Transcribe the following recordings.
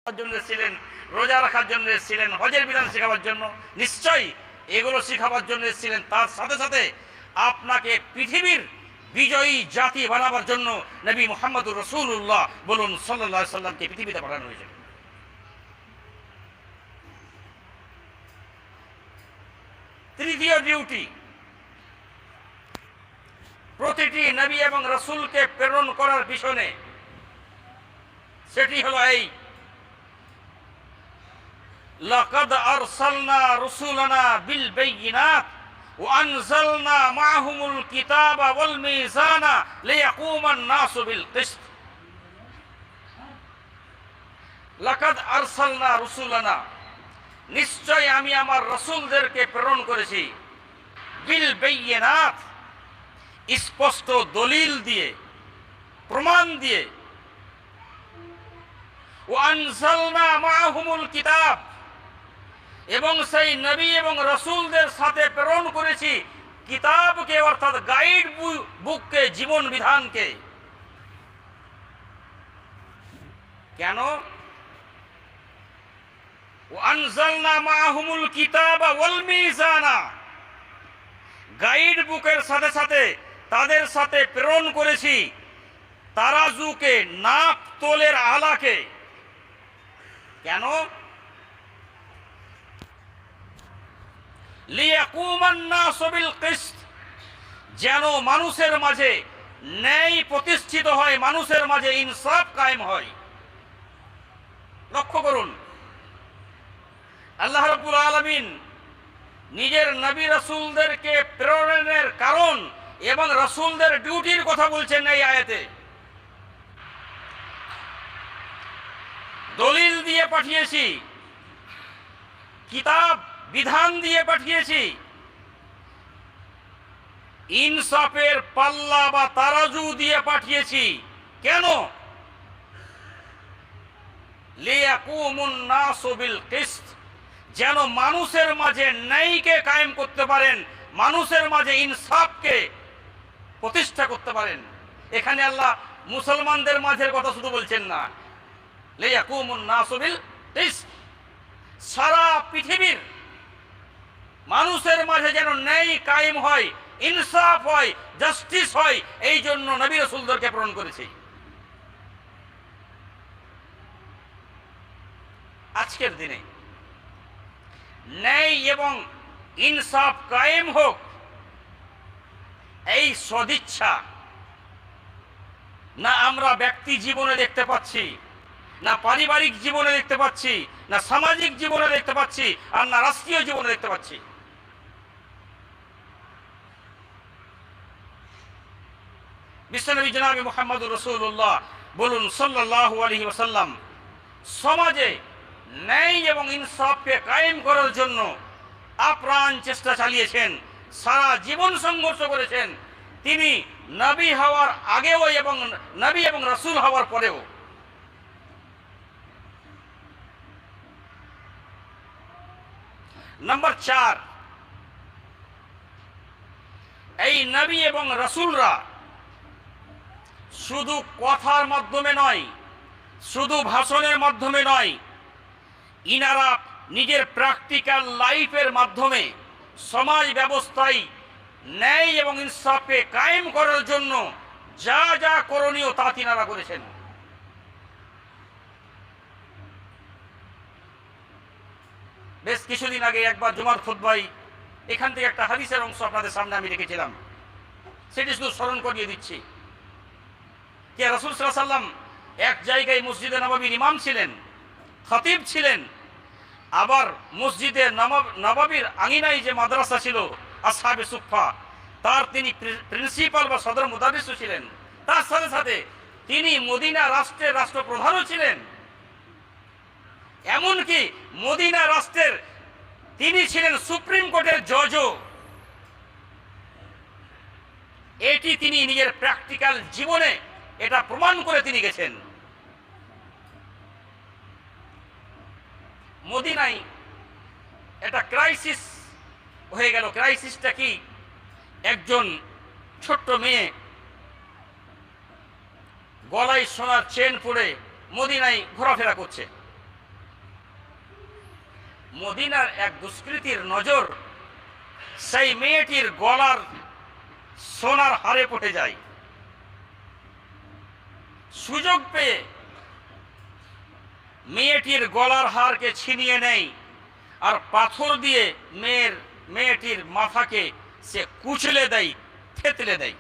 জন্য এসেছিলেন, রোজা রাখার জন্য এসেছিলেন, হজের বিধান শেখাবার জন্য, নিশ্চয়ই এগুলো শেখাবার জন্য এসেছিলেন। তার সাথে সাথে আপনাকে পৃথিবীর বিজয়ী জাতি বানাবার জন্য নবী মুহাম্মদুর রাসূলুল্লাহ বলুন সাল্লাল্লাহু আলাইহি সাল্লামকে পৃথিবীতে পাঠানো হয়েছে। তৃতীয় ডিউটি, প্রতিটি নবী এবং রাসূলকে প্রেরণ করার পিছনে সেটি হলো এই, লাকাদ আরসালনা রুসুলানা বিল বাইয়িনাত ওয়া আনজালনা মাআহুমুল কিতাবা ওয়াল মিজানা লিয়াকুমান নাসু বিল কিসত। লাকাদ আরসালনা রুসুলানা, নিশ্চয় আমি আমার রাসূলদেরকে প্রেরণ করেছি, বিল বাইয়িনাত, স্পষ্ট দলিল দিয়ে, প্রমাণ দিয়ে, ওয়া আনজালনা মাআহুমুল কিতাব, এবং সেই নবী এবং রাসূলদের সাথে প্রেরণ করেছি কিতাবকে, অর্থাৎ গাইড বুককে, জীবন বিধানকে। কেন? ওয়া আনজালনা মাআহুমুল কিতাবা ওয়াল মিজানা, গাইড বুকের সাথে সাথে তাদের সাথে প্রেরণ করেছি তারাজুকে, নাপ তোলের আলাকে। কেন? লিয়াকুমান নাসু বিল কিসত, যেন মানুষের মাঝে ন্যায় প্রতিষ্ঠিত হয়, মানুষের মাঝে ইনসাফ কায়েম হয়। লক্ষ্য করুন, আল্লাহ রাব্বুল আলামিন নিজের নবী রাসূলদেরকে প্রেরণের কারণ এবং রাসূলদের ডিউটির কথা বলছেন এই আয়াতে। দলিল দিয়ে পাঠিয়েছি, কিতাব বিধান দিয়ে পাঠিয়েছি, ইনসাফের পাল্লা বা তারাজু দিয়ে পাঠিয়েছি। কেন? লিয়াকুমুন নাসু বিল কিসত, যেন মানুষের মাঝে ন্যায়কে কায়েম করতে পারেন, মানুষের মাঝে ইনসাফকে প্রতিষ্ঠা করতে পারেন। এখানে আল্লাহ মুসলমানদের মাঝের কথা শুধু বলছেন না, লিয়াকুমুন নাসু বিল কিসত, সারা পৃথিবীর মানুষের মাঝে যেন ন্যায় কায়েম হয়, ইনসাফ হয়, জাস্টিস হয়, এই জন্য নবী রাসূলদেরকে প্রেরণ করেছি। আজকের দিনে ন্যায় এবং ইনসাফ কায়েম হোক, এই সদিচ্ছা না আমরা ব্যক্তি জীবনে দেখতে পাচ্ছি, না পারিবারিক জীবনে দেখতে পাচ্ছি, না সামাজিক জীবনে দেখতে পাচ্ছি, আর না রাষ্ট্রীয় জীবনে দেখতে পাচ্ছি। বিশ্বনবী জনাবে মুহাম্মদুর রাসূলুল্লাহ বলুন সাল্লাল্লাহু আলাইহি ওয়াসাল্লাম সমাজে ন্যায় এবং ইনসাফকে কায়েম করার জন্য আপ্রাণ চেষ্টা চালিয়েছেন, সারা জীবন সংঘর্ষ করেছেন। তিনি নবী হওয়ার আগেও এবং নবী এবং রাসূল হওয়ার পরেও। নাম্বার 4, এই নবী এবং রাসূলরা শুধু কথার মাধ্যমে নয়, শুধু ভাষণের মাধ্যমে নয়, ইনারা নিজের প্র্যাকটিক্যাল লাইফের মাধ্যমে সমাজ ব্যবস্থায় ন্যায় এবং ইনসাফকে কায়েম করার জন্য যা যা করণীয় তা তিনারা করেছেন। বেশ কিছুদিন আগে একবার জুমার খুতবায় এখান থেকে একটা হাদিসের অংশ আপনাদের সামনে আমি রেখেছিলাম, সেটি শুধু স্মরণ করিয়ে দিচ্ছি। কে রাসূল সাল্লাল্লাহু আলাইহি ওয়াসাল্লাম এক জায়গায় মসজিদে নববীর ইমাম ছিলেন, খতিব ছিলেন, আবার মসজিদে নববীর আঙিনায় যে মাদ্রাসা ছিল আসহাবে সুফফা, তার তিনি প্রিন্সিপাল বা সদর মুদারিসও ছিলেন। তার সাথে সাথে তিনি মদিনা রাষ্ট্রের রাষ্ট্রপ্রধানও ছিলেন। এমনকি মদিনা রাষ্ট্রের তিনি ছিলেন সুপ্রিম কোর্টের জজও। এটি তিনি নিজের প্র্যাকটিক্যাল জীবনে এটা প্রমাণ করে তিনি গেছেন। মদিনায় একটা ক্রাইসিস হয়ে গেল। ক্রাইসিসটা কি? একজন ছোট্ট মেয়ে গলায় সোনার চেন পরে মদিনায় ঘোরাফেরা করছে। মদিনার এক দুষ্কৃতীর নজর সেই মেয়েটির গলার সোনার হারে পড়ে যায়। সুযোগ পেয়ে মেয়েটির গলার হারকে ছিনিয়ে নেয় আর পাথর দিয়ে মেয়েটির মাথাকে সে কুচলে দেয়, থেতলে দেয়।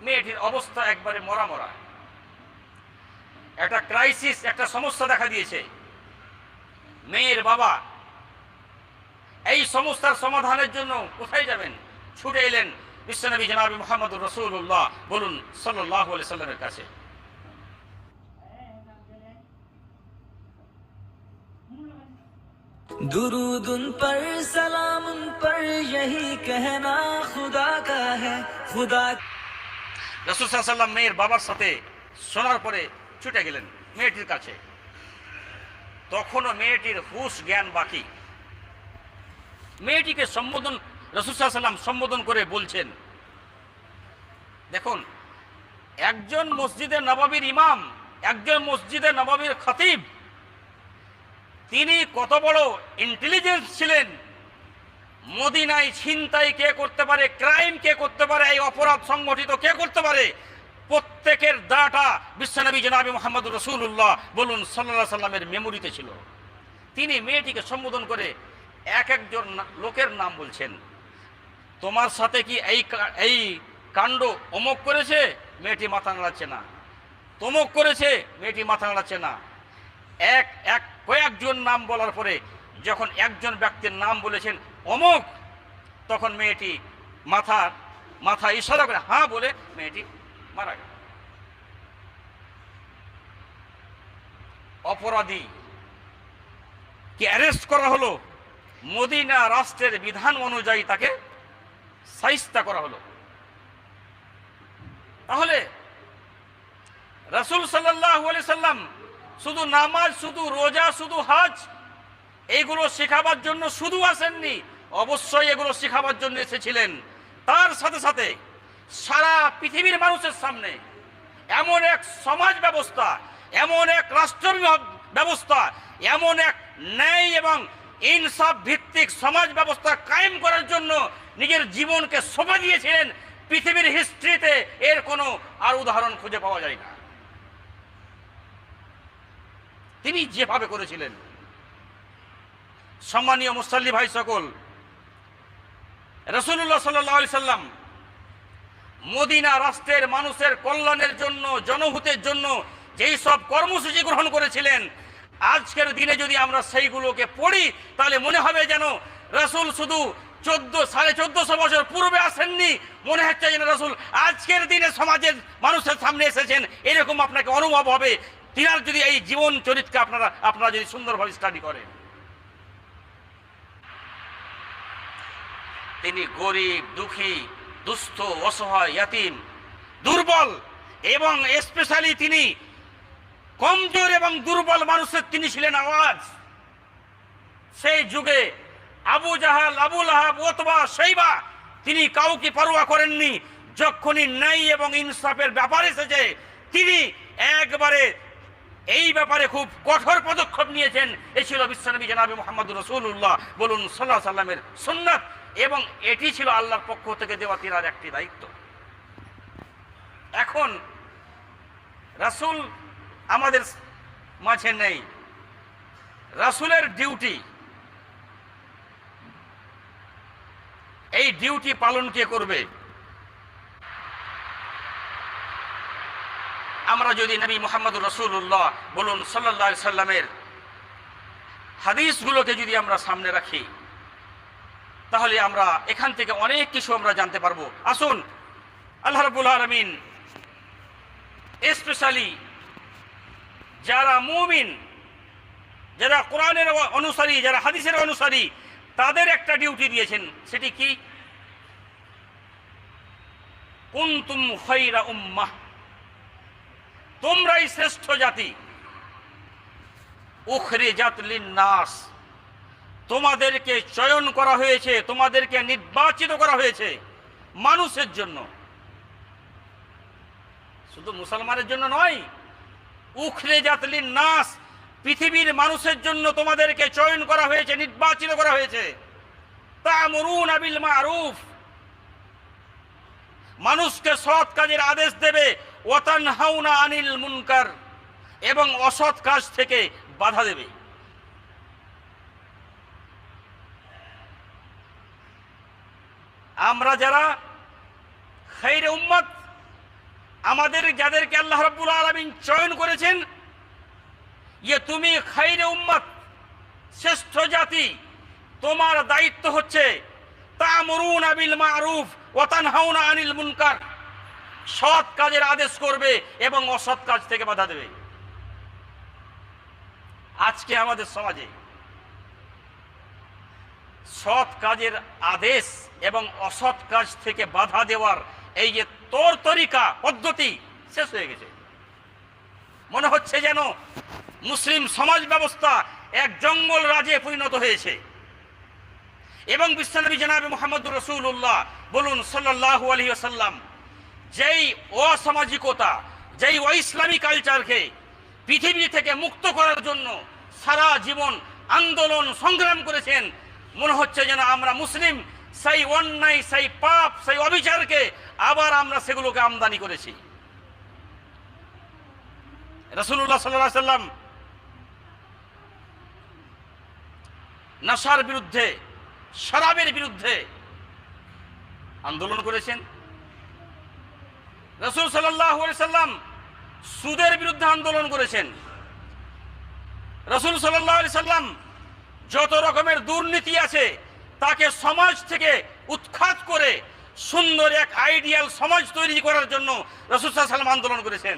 মেয়েটির অবস্থা একবারে মরা মরা। একটা ক্রাইসিস, একটা সমস্যা দেখা দিয়েছে। মেয়ের বাবা এই সমস্যার সমাধানের জন্য কোথায় যাবেন? ছুটে এলেন বিশ্বনবী জনাবে মুহাম্মদুর রাসূলুল্লাহ বলুন সাল্লাল্লাহু আলাইহি সাল্লামের কাছে। दुरूद उन पर सलाम उन पर यही कहना खुदा का है खुदा। রাসূল সাল্লাল্লাহু আলাইহি সাল্লাম মেয়ের বাবার সাথে শোনার পরে ছুটে গেলেন মেয়েটির কাছে। তখনও মেয়েটির হুঁশ জ্ঞান বাকি। মেয়েটিকে সম্বোধন রাসূল সাল্লাল্লাহু আলাইহি সাল্লাম সম্বোধন করে বলছেন, দেখুন, একজন মসজিদে নববীর ইমাম, একজন মসজিদে নববীর খতিব, তিনি কত বড় ইন্টেলিজেন্স ছিলেন। মদিনায় ছিনতাই কে করতে পারে, ক্রাইম কে করতে পারে, এই অপরাধ সংগঠিত কে করতে পারে, প্রত্যেকের ডাটা বিশ্বনবী জনাবে মুহাম্মদুর রাসূলুল্লাহ বলুন সাল্লাল্লাহু আলাইহি সাল্লামের মেমোরিতে ছিল। তিনি মেয়েটিকে সম্বোধন করে এক একজন লোকের নাম বলছেন। তোমার সাথে কি এই কাণ্ড অমুক করেছে? মেয়েটি মাথা নাড়াচ্ছে না। তমুক করেছে? মেয়েটি মাথা নাড়াচ্ছে না। কয়েকজন নাম বলার পরে যখন একজন ব্যক্তির নাম বলেছেন অমুক, তখন মেয়েটি মাথা ইশারা করে হ্যাঁ বলে মেয়েটি মারা গেল। অপরাধী কে অ্যারেস্ট করা হলো, মদিনা রাষ্ট্রের বিধান অনুযায়ী তাকে শায়েস্তা করা হলো। তাহলে রাসূল সাল্লাল্লাহু আলাইহি সাল্লাম শুধু নামাজ, শুধু রোজা, শুধু হজ এইগুলো শেখাবার জন্য শুধু আসেননি, অবশ্যই এগুলো শেখাবার জন্য এসেছিলেন। তার সাথে সাথে সারা পৃথিবীর মানুষের সামনে এমন এক সমাজ ব্যবস্থা, এমন এক রাষ্ট্র ব্যবস্থা, এমন এক ন্যায় এবং ইনসাফ ভিত্তিক সমাজ ব্যবস্থা কায়েম করার জন্য নিজের জীবনকে সঁপে দিয়েছিলেন। পৃথিবীর হিস্ট্রিতে এর কোনো আর উদাহরণ খুঁজে পাওয়া যায় না। তিনি যেভাবে করেছিলেন। সম্মানীয় মুসল্লি ভাই সকল, রাসূলুল্লাহ সাল্লাল্লাহু আলাইহি সাল্লাম মদিনা রাষ্ট্রের মানুষের কল্যাণের জন্য, জনহিতের জন্য যেই সব কর্মসূচি গ্রহণ করেছিলেন, আজকের দিনে যদি আমরা সেইগুলোকে পড়ি তাহলে মনে হবে যেন রাসূল শুধু 1450 বছর পূর্বে আসেননি, মনে হচ্ছে যেন রাসূল আজকের দিনে সমাজের মানুষের সামনে এসেছেন। এরকম আপনাকে অনুভব হবে তিনার যদি এই জীবন চরিত্রকে আপনারা যদি সুন্দরভাবে স্টাডি করেন। তিনি গরিব, দুঃখী, দুস্থ, অসহায়, ইয়াতিম, দুর্বল এবং স্পেশালি তিনি কমজোর এবং দুর্বল মানুষের তিনি ছিলেন আওয়াজ। সেই যুগে আবু জাহাল, আবু লাহাব, ওতবা, শাইবা তিনি কাউকে পরোয়া করেননি। যখনই ন্যায় এবং ইনসাফের ব্যাপার এসেছে তিনি একবারে এই ব্যাপারে খুব কঠোর পদক্ষেপ নিয়েছেন। এই ছিল বিশ্বনবী জনাবে মুহাম্মদুর রাসূলুল্লাহ বলুন সাল্লাল্লাহু আলাইহি সাল্লামের সুন্নাত, এবং এটি ছিল আল্লাহর পক্ষ থেকে দেওয়া তিনার একটি দায়িত্ব। এখন রাসূল আমাদের মাঝে নেই। রাসূলের ডিউটি, এই ডিউটি পালন কে করবে? আমরা যদি নবী মুহাম্মদুর রাসূলুল্লাহ বলুন সাল্লাল্লাহু আলাইহি সাল্লামের হাদিসগুলোকে যদি আমরা সামনে রাখি তাহলে আমরা এখান থেকে অনেক কিছু আমরা জানতে পারবো। আসুন, আল্লাহ রাব্বুল আলামিন স্পেশালি যারা মুমিন, যারা কোরআনের অনুসারী, যারা হাদিসের অনুসারী, তাদের একটা ডিউটি দিয়েছেন। সেটি কি? কুনতুম খায়রা উম্মাহ, তোমরাই শ্রেষ্ঠ জাতি। উখরিজাত লিন্নাস, তোমাদেরকে চয়ন করা হয়েছে, তোমাদেরকে নির্বাচিত করা হয়েছে মানুষের জন্য, শুধু মুসলমানের জন্য নয়। উখরিজাত লিন্নাস, পৃথিবীর মানুষের জন্য তোমাদেরকে চয়ন করা হয়েছে, নির্বাচিত করা হয়েছে। তা'মুরুনা বিল মা'রুফ, মানুষকে সৎ কাজের আদেশ দেবে, ওয়া তানহাউনা আনিল মুনকার, এবং অসৎ কাজ থেকে বাধা দেবে। আমরা যারা খায়রে উম্মত, আমাদের যাদেরকে আল্লাহ রাব্বুল আলামিন চয়ন করেছেন, তুমি খায়রে উম্মত, শ্রেষ্ঠ জাতি, তোমার দায়িত্ব হচ্ছে তা'মুরুনা বিল মা'রুফ ওয়া তানহাউনা আনিল মুনকার, সৎ কাজের আদেশ করবে এবং অসৎ কাজ থেকে বাধা দেবে। আজকে আমাদের সমাজে সৎ কাজের আদেশ এবং অসৎ কাজ থেকে বাধা দেওয়ার এই যে তরিকা পদ্ধতি শেষ হয়ে গেছে। মনে হচ্ছে যেন মুসলিম সমাজ ব্যবস্থা এক জঙ্গল রাজ্যে পরিণত হয়েছে। এবং বিশ্বনবী জনাবে মুহাম্মদুর রাসূলুল্লাহ বলুন সাল্লাল্লাহু আলাইহি ওয়াসাল্লাম যেই অসামাজিকতা, যেই অইসলামী কালচারকে পৃথিবী থেকে মুক্ত করার জন্য সারা জীবন আন্দোলন সংগ্রাম করেছেন, মনে হচ্ছে যেন আমরা মুসলিম সেই অন্যায়, সেই পাপ, সেই অবিচারকে আবার আমরা সেগুলোকে আমদানি করেছি। রাসূলুল্লাহ সাল্লাল্লাহু আলাইহি ওয়াসাল্লাম নেশার বিরুদ্ধে, শরাবের বিরুদ্ধে আন্দোলন করেছেন। রাসূল সাল্লাল্লাহু আলাইহি ওয়াসাল্লাম সুদের বিরুদ্ধে আন্দোলন করেছেন। রাসূল সাল্লাল্লাহু আলাইহি ওয়াসাল্লাম যত রকমের দুর্নীতি আছে তাকে সমাজ থেকে উৎখাত করে সুন্দর এক আইডিয়াল সমাজ তৈরি করার জন্য রাসূল সাল্লাল্লাহু আলাইহি ওয়াসাল্লাম আন্দোলন করেছেন।